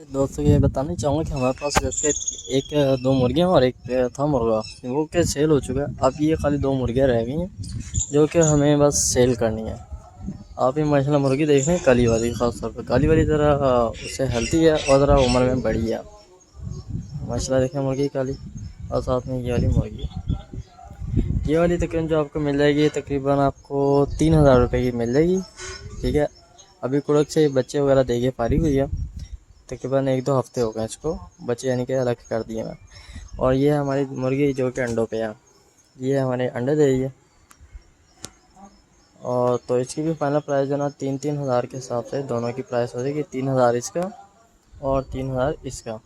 दोस्तों ये बताना चाहूँगा कि हमारे पास जैसे एक दो मुर्गियाँ और एक था मुर्गा, वो क्या सेल हो चुका है। अब ये खाली दो मुर्गियाँ रह गई हैं जो कि हमें बस सेल करनी है। आप ये माशाल्लाह मुर्गी देख रहे हैं, काली वाली, ख़ास तौर पर काली वाली ज़रा उससे हेल्थी है और ज़रा उम्र में बड़ी है। माशाल्लाह देखें मुर्गी काली, और साथ में ये वाली मुर्गी। ये वाली तकरीबन जो आपको मिल जाएगी तकरीबन आपको 3000 रुपये की मिल जाएगी। ठीक है, अभी कुड़क से बच्चे वगैरह दे के फारिग हुई है। तकरीबन 1-2 हफ़्ते हो गए इसको, बच्चे यानी कि अलग कर दिए मैं। और ये है हमारी मुर्गी जो कि अंडों पे है, ये हमारे अंडे दे रही है। और तो इसकी भी फाइनल प्राइस जो है ना 3-3 हज़ार के हिसाब से दोनों की प्राइस हो जाएगी। 3000 इसका और 3000 इसका।